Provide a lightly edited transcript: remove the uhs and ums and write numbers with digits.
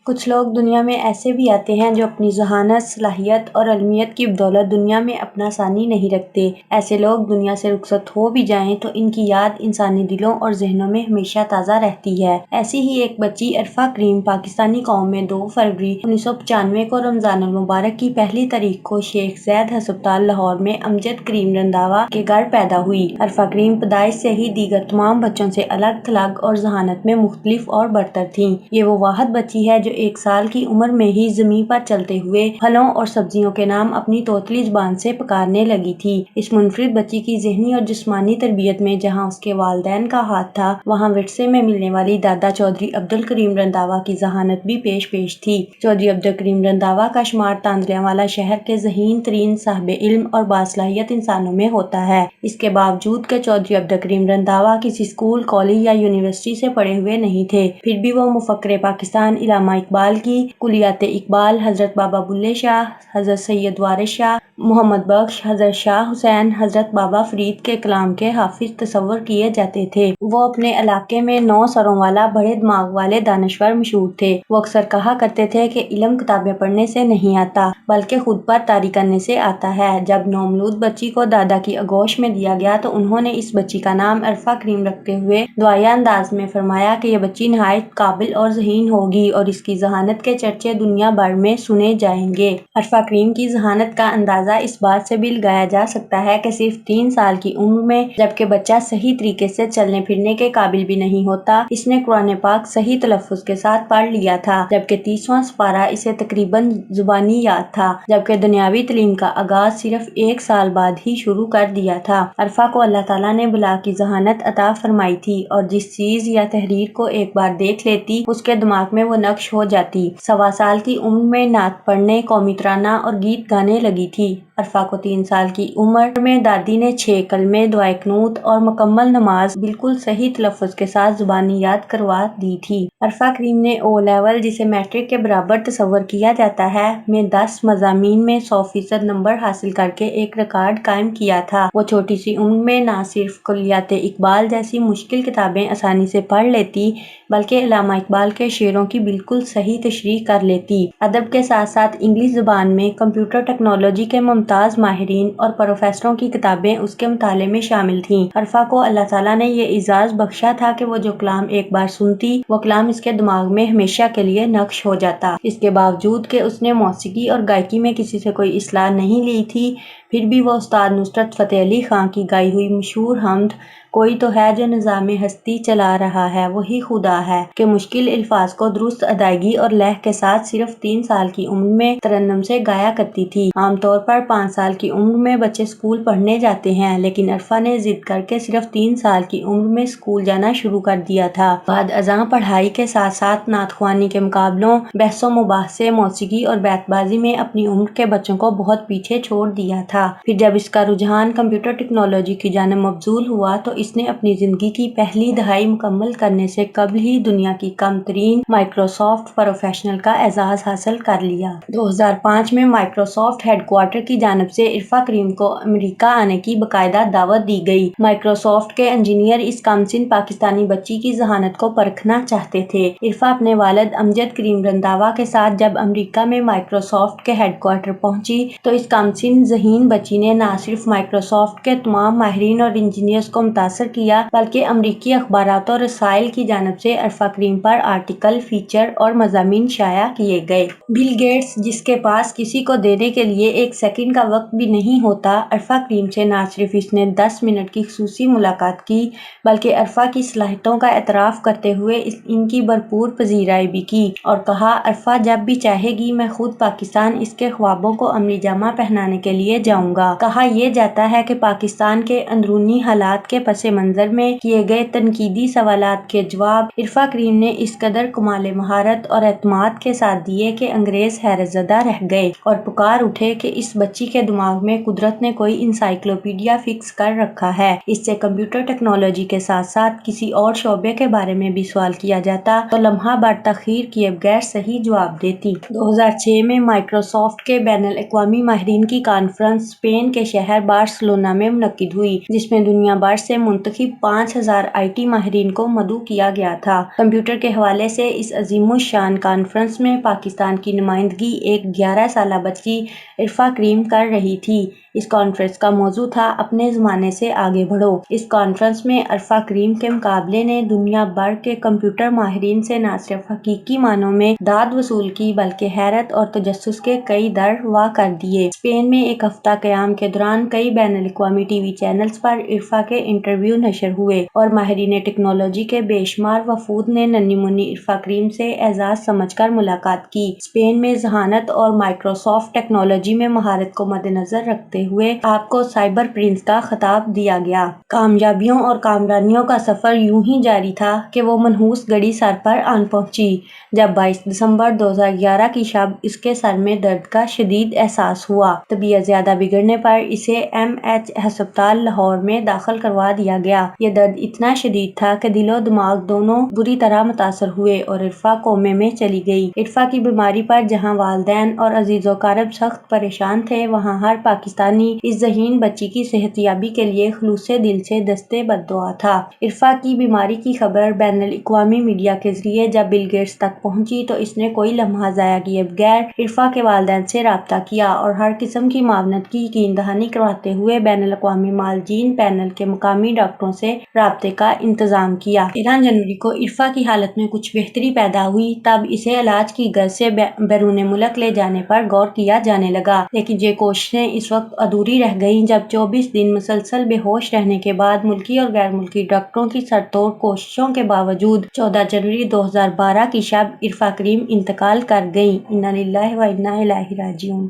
کچھ لوگ دنیا میں ایسے بھی آتے ہیں جو اپنی ذہانت، صلاحیت اور علمیت کی بدولت دنیا میں اپنا ثانی نہیں رکھتے۔ ایسے لوگ دنیا سے رخصت ہو بھی جائیں تو ان کی یاد انسانی دلوں اور ذہنوں میں ہمیشہ تازہ رہتی ہے۔ ایسی ہی ایک بچی عرفہ کریم پاکستانی قوم میں 2 فروری 1995 کو رمضان المبارک کی پہلی تاریخ کو شیخ زاید ہسپتال لاہور میں امجد کریم رنداوا کے گھر پیدا ہوئی۔ عرفہ کریم پیدائش سے ہی دیگر تمام بچوں سے الگ تھلگ اور ذہانت میں مختلف اور برتر تھیں۔ یہ وہ واحد بچی ہے جو 1 سال کی عمر میں ہی زمین پر چلتے ہوئے پھلوں اور سبزیوں کے نام اپنی توتلی زبان سے پکارنے لگی تھی۔ اس منفرد بچی کی ذہنی اور جسمانی تربیت میں جہاں اس کے والدین کا ہاتھ تھا، وہاں ورثے میں ملنے والی دادا چودھری عبدالکریم رنداوا کی ذہانت بھی پیش تھی۔ چودھری عبدالکریم رنداوا کا شمار تاندریاوالا شہر کے ذہین ترین صاحب علم اور باصلاحیت انسانوں میں ہوتا ہے۔ اس کے باوجود کہ چودھری عبدالکریم رنداوا کسی اسکول، کالج یا یونیورسٹی سے پڑھے ہوئے نہیں تھے، پھر بھی وہ مفکر پاکستان علامہ اقبال کی کلیات اقبال، حضرت بابا بلے شاہ، حضرت سید وارث شاہ، محمد بخش، حضرت شاہ حسین، حضرت بابا فرید کے کلام کے حافظ تصور کیے جاتے تھے۔ وہ اپنے علاقے میں 9 سروں والا بڑے دماغ والے دانشور مشہور تھے۔ وہ اکثر کہا کرتے تھے کہ علم کتابیں پڑھنے سے نہیں آتا بلکہ خود پر طاری کرنے سے آتا ہے۔ جب نومولود بچی کو دادا کی آغوش میں دیا گیا تو انہوں نے اس بچی کا نام عرفہ کریم رکھتے ہوئے دعائیہ انداز میں فرمایا کہ یہ بچی نہایت قابل اور ذہین ہوگی اور اس کی ذہانت کے چرچے دنیا بھر میں سنے جائیں گے۔ عرفہ کریم کی ذہانت کا اندازہ اس بات سے بھی لگایا جا سکتا ہے کہ صرف 3 سال کی عمر میں، جبکہ بچہ صحیح طریقے سے چلنے پھرنے کے قابل بھی نہیں ہوتا، اس نے قرآن پاک صحیح تلفظ کے ساتھ پڑھ لیا تھا، جبکہ 30واں سپارہ اسے تقریباً زبانی یاد تھا، جبکہ دنیاوی تعلیم کا آغاز صرف 1 سال بعد ہی شروع کر دیا تھا۔ عرفہ کو اللہ تعالیٰ نے بلا کی ذہانت عطا فرمائی تھی اور جس چیز یا تحریر کو ایک بار دیکھ لیتی، اس کے دماغ میں وہ نقش ہو جاتی۔ 1.25 سال کی عمر میں نعت پڑھنے، قومی ترانہ اور گیت گانے لگی تھی۔ عرفہ کو 3 سال کی عمر میں دادی نے 6 کلمے، دعائے قنوت اور مکمل نماز بالکل صحیح تلفظ کے ساتھ زبانی یاد کروا دی تھی۔ عرفہ کریم نے او لیول، جسے میٹرک کے برابر تصور کیا جاتا ہے، میں 10 مضامین میں 100% نمبر حاصل کرکے ایک ریکارڈ قائم کیا تھا۔ وہ چھوٹی سی عمر میں نہ صرف کلیات اقبال جیسی مشکل کتابیں آسانی سے پڑھ لیتی بلکہ علامہ اقبال کے شعروں کی بالکل صحیح تشریح کر لیتی۔ ادب کے ساتھ ساتھ انگلش زبان میں کمپیوٹر ٹیکنالوجی کے ممتاز ماہرین اور پروفیسروں کی کتابیں اس کے مطالعے میں شامل تھیں۔ عرفہ کو اللہ تعالیٰ نے یہ اعزاز بخشا تھا کہ وہ جو کلام ایک بار سنتی، وہ کلام اس کے دماغ میں ہمیشہ کے لیے نقش ہو جاتا۔ اس کے باوجود کہ اس نے موسیقی اور گائکی میں کسی سے کوئی اصلاح نہیں لی تھی، پھر بھی وہ استاد نصرت فتح علی خان کی گائی ہوئی مشہور حمد "کوئی تو ہے جو نظام ہستی چلا رہا ہے وہی خدا ہے" کے مشکل الفاظ کو درست ادائیگی اور لحن کے ساتھ صرف 3 سال کی عمر میں ترنم سے گایا کرتی تھی۔ عام طور پر 5 سال کی عمر میں بچے اسکول پڑھنے جاتے ہیں، لیکن عرفہ نے ضد کر کے صرف 3 سال کی عمر میں اسکول جانا شروع کر دیا تھا۔ بعد ازاں پڑھائی کے ساتھ ساتھ نعت خوانی کے مقابلوں، بحث و مباحثے، موسیقی اور بیت بازی میں اپنی عمر کے بچوں کو بہت پیچھے چھوڑ دیا تھا۔ پھر جب اس کا رجحان کمپیوٹر ٹیکنالوجی کی جانب مبذول ہوا تو اس نے اپنی زندگی کی پہلی دہائی مکمل کرنے سے قبل ہی دنیا کی کم ترین مائیکروسافٹ پروفیشنل کا اعزاز حاصل کر لیا۔ 2005 میں مائیکروسافٹ ہیڈ کوارٹر کی جانب سے عرفہ کریم کو امریکہ آنے کی باقاعدہ دعوت دی گئی۔ مائیکروسافٹ کے انجینئر اس کم سن پاکستانی بچی کی ذہانت کو پرکھنا چاہتے تھے۔ عرفہ اپنے والد امجد کریم رنداوا کے ساتھ جب امریکہ میں مائیکروسافٹ کے ہیڈ کوارٹر پہنچی تو اس کم سن ذہین بچی نے نہ صرف مائیکروسافٹ کے تمام ماہرین اور انجینئرز کو متاثر کیا بلکہ امریکی اخبارات اور رسائل کی جانب سے عرفہ کریم پر آرٹیکل، فیچر اور مضامین شائع کیے گئے۔ بل گیٹس، جس کے پاس کسی کو دینے کے لیے 1 سیکنڈ کا وقت بھی نہیں ہوتا، عرفہ کریم سے نہ صرف اس نے 10 منٹ کی خصوصی ملاقات کی بلکہ عرفہ کی صلاحیتوں کا اعتراف کرتے ہوئے ان کی بھرپور پذیرائی بھی کی اور کہا، "عرفہ جب بھی چاہے گی میں خود پاکستان اس کے خوابوں کو عملی جامہ پہنانے کے لیے جاؤں گا"۔ کہا یہ جاتا ہے کہ پاکستان کے اندرونی حالات کے پس منظر میں کیے گئے تنقیدی سوالات کے جواب عرفہ کریم نے اس قدر کمال مہارت اور اعتماد کے ساتھ دیے کہ انگریز حیرت زدہ رہ گئے اور پکار اٹھے کہ اس بچی کے دماغ میں قدرت نے کوئی انسائیکلوپیڈیا فکس کر رکھا ہے۔ اس سے کمپیوٹر ٹیکنالوجی کے ساتھ ساتھ کسی اور شعبے کے بارے میں بھی سوال کیا جاتا تو لمحہ بھر تاخیر کیے بغیر صحیح جواب دیتی۔ 2006 میں مائیکروسافٹ کے بین الاقوامی ماہرین کی کانفرنس اسپین کے شہر بارسلونا میں منعقد ہوئی، جس میں دنیا بھر سے منتخب 5000 IT ماہرین کو مدعو کیا گیا تھا۔ کمپیوٹر کے حوالے سے اس عظیم الشان کانفرنس میں پاکستان کی نمائندگی ایک 11 سالہ بچی عرفہ کریم کر رہی تھی۔ اس کانفرنس کا موضوع تھا اپنے زمانے سے آگے بڑھو۔ اس کانفرنس میں عرفہ کریم کے مقابلے نے دنیا بھر کے کمپیوٹر ماہرین سے نہ صرف حقیقی معنوں میں داد وصول کی بلکہ حیرت اور تجسس کے کئی در وا کر دیے۔ اسپین میں ایک ہفتہ قیام کے دوران کئی بین الاقوامی ٹی وی چینلز پر عرفہ کے انٹرویو نشر ہوئے اور ماہرین ٹیکنالوجی کے بے شمار وفود نے ننھی منھی عرفہ کریم سے اعزاز سمجھ کر ملاقات کی۔ اسپین میں ذہانت اور مائیکروسافٹ ٹیکنالوجی میں مہارت کو مدنظر رکھتے ہوئے آپ کو سائبر پرنس کا خطاب دیا گیا۔ کامیابیوں اور کامرانیوں کا سفر یوں ہی جاری تھا کہ وہ منحوس گھڑی سر پر آن پہنچی جب 22 دسمبر 2011 کی شب اس کے سر میں درد کا شدید احساس ہوا۔ طبیعت زیادہ بگڑنے پر اسے MH ہسپتال لاہور میں داخل کروا دیا گیا۔ یہ درد اتنا شدید تھا کہ دل و دماغ دونوں بری طرح متاثر ہوئے اور عرفہ کومے میں چلی گئی۔ عرفہ کی بیماری پر جہاں والدین اور عزیز و اقارب سخت پریشان تھے، وہاں ہر پاکستانی اس ذہین بچی کی صحت یابی کے لیے خلوص دل سے دستے بددعا تھا۔ عرفہ کی بیماری کی خبر بین الاقوامی میڈیا کے ذریعے جب بل گیٹس تک پہنچی تو اس نے کوئی لمحہ ضائع کیے بغیر عرفہ کے والدین سے رابطہ کیا اور ہر قسم کی معاونت کی یقین دہانی کرواتے ہوئے بین الاقوامی معالجین پینل کے مقامی ڈاکٹروں سے رابطے کا انتظام کیا۔ 13 جنوری کو عرفہ کی حالت میں کچھ بہتری پیدا ہوئی، تب اسے علاج کی غرض سے بیرون ملک لے جانے پر غور کیا جانے لگا، لیکن یہ کوششیں اس وقت ادھوری رہ گئیں جب 24 دن مسلسل بے ہوش رہنے کے بعد ملکی اور غیر ملکی ڈاکٹروں کی سر توڑ کوششوں کے باوجود 14 جنوری 2012 کی شب عرفہ کریم انتقال کر گئیں۔ انا للہ و انا الیہ راجعون۔